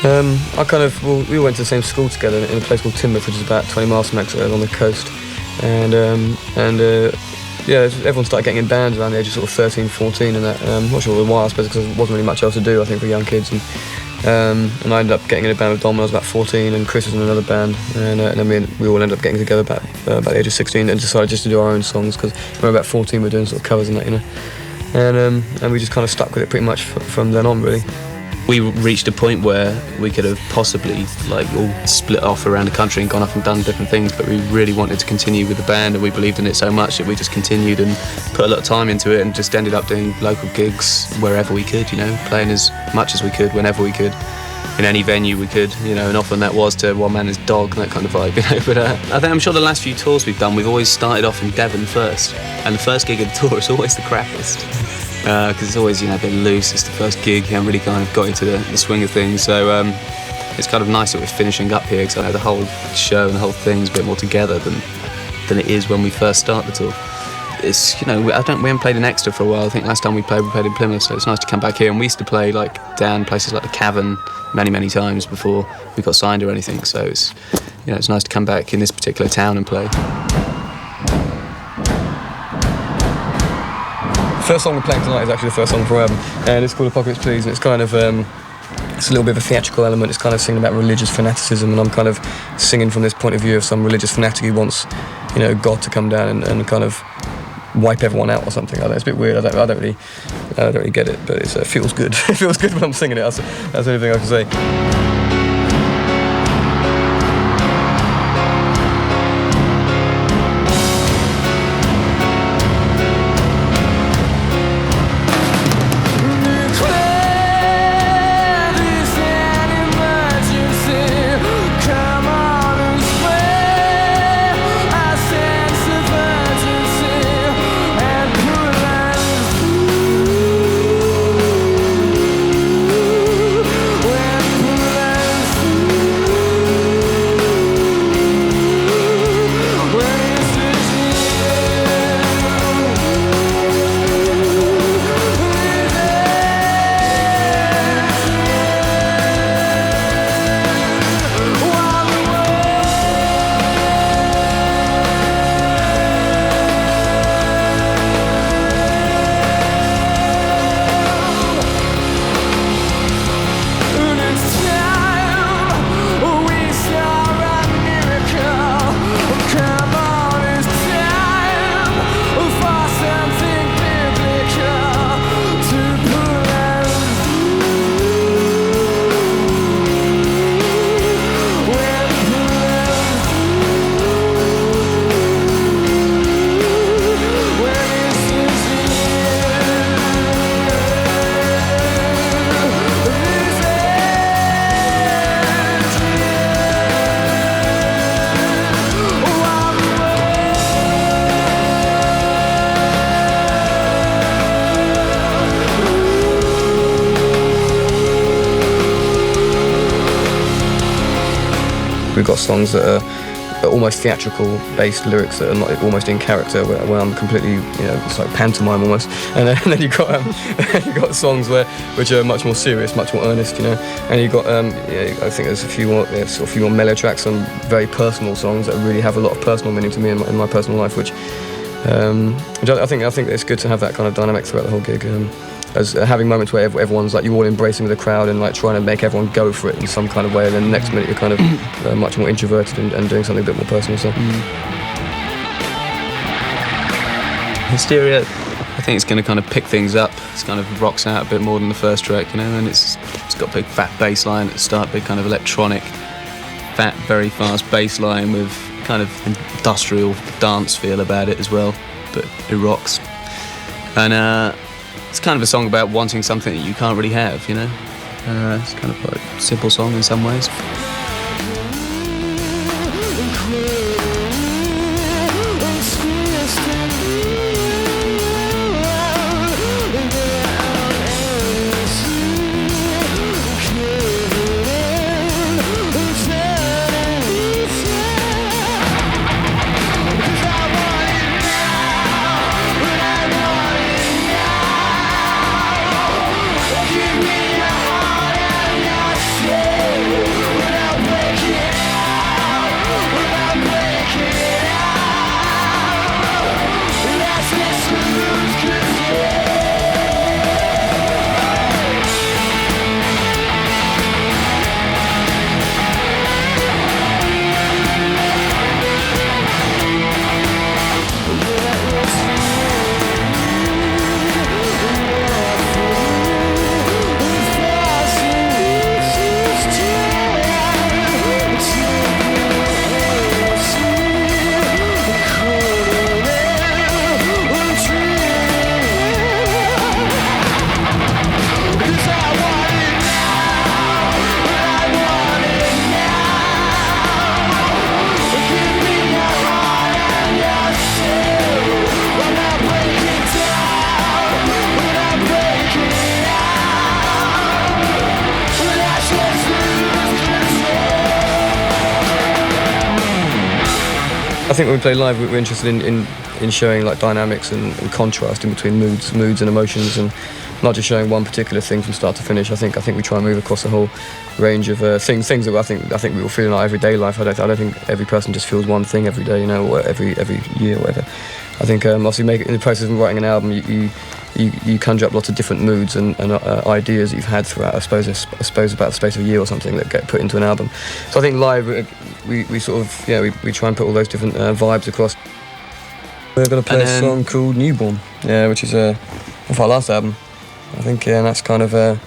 We all went to the same school together in a place called Teignmouth, which is about 20 miles from Exeter on the coast. Everyone started getting in bands around the age of sort of 13, 14 and that. Not sure why, I suppose, because there wasn't really much else to do, I think, for young kids. And I ended up getting in a band with Dom when I was about 14, and Chris was in another band. And then we all ended up getting together about the age of 16 and decided just to do our own songs, because when we were about 14 we were doing sort of covers and that, you know. And we just kind of stuck with it pretty much from then on, really. We reached a point where we could have possibly all split off around the country and gone off and done different things, but we really wanted to continue with the band, and we believed in it so much that we just continued and put a lot of time into it, and just ended up doing local gigs wherever we could, you know, playing as much as we could, whenever we could, in any venue we could, you know, and often that was to One Man Is Dog, that kind of vibe, you know. But I'm sure the last few tours we've done, we've always started off in Devon first, and the first gig of the tour is always the crappiest. Because it's always, you know, a bit loose. It's the first gig, and really kind of got into the swing of things. So it's kind of nice that we're finishing up here, because I know the whole show and the whole thing's a bit more together than it is when we first start the tour. It's, you know, we haven't played in Exeter for a while. I think last time we played in Plymouth, so it's nice to come back here. And we used to play down places like the Cavern many times before we got signed or anything. So it's, you know, it's nice to come back in this particular town and play. The first song we're playing tonight is actually the first song from our album, and it's called Apocalypse Please, and it's kind of it's a little bit of a theatrical element. It's kind of singing about religious fanaticism, and I'm kind of singing from this point of view of some religious fanatic who wants, you know, God to come down and kind of wipe everyone out or something. I don't know, it's a bit weird. I don't really get it, but it feels good. It feels good when I'm singing it. That's the only thing I can say. We've got songs that are almost theatrical-based lyrics that are not almost in character, where I'm completely, you know, it's like pantomime almost. And then you've got songs which are much more serious, much more earnest, you know. And you've got, I think there's a few more mellow tracks, some very personal songs that really have a lot of personal meaning to me in my personal life, which I think it's good to have that kind of dynamic throughout the whole gig. As having moments where everyone's like, you're all embracing the crowd and like trying to make everyone go for it in some kind of way, and then the next minute you're kind of much more introverted and doing something a bit more personal. So Hysteria, I think it's going to kind of pick things up. It's kind of rocks out a bit more than the first track, you know, and it's got a big fat bass line at the start, big kind of electronic, fat, very fast bass line with kind of industrial dance feel about it as well, but it rocks. And it's kind of a song about wanting something that you can't really have, you know. It's kind of like a simple song in some ways. Yeah. I think when we play live, we're interested in showing like dynamics and contrast in between moods and emotions, and not just showing one particular thing from start to finish. I think we try and move across a whole range of things that I think we all feel in our everyday life. I don't think every person just feels one thing every day, you know, or every year, or whatever. I think obviously in the process of writing an album, you conjure up lots of different moods and ideas that you've had throughout, I suppose about the space of a year or something, that get put into an album. So I think live, we sort of, we try and put all those different vibes across. We're going to play a song called Newborn, which is off our last album. I think, and that's kind of, that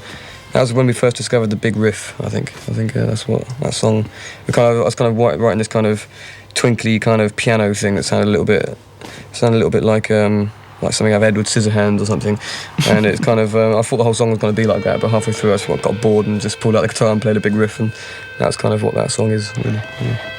was when we first discovered the big riff, I think that's what, that song, I was kind of writing this kind of twinkly kind of piano thing that sounded a little bit like something out of Edward Scissorhands or something, and it's kind of, I thought the whole song was going to be like that, but halfway through I got bored and just pulled out the guitar and played a big riff, and that's kind of what that song is, really. Yeah.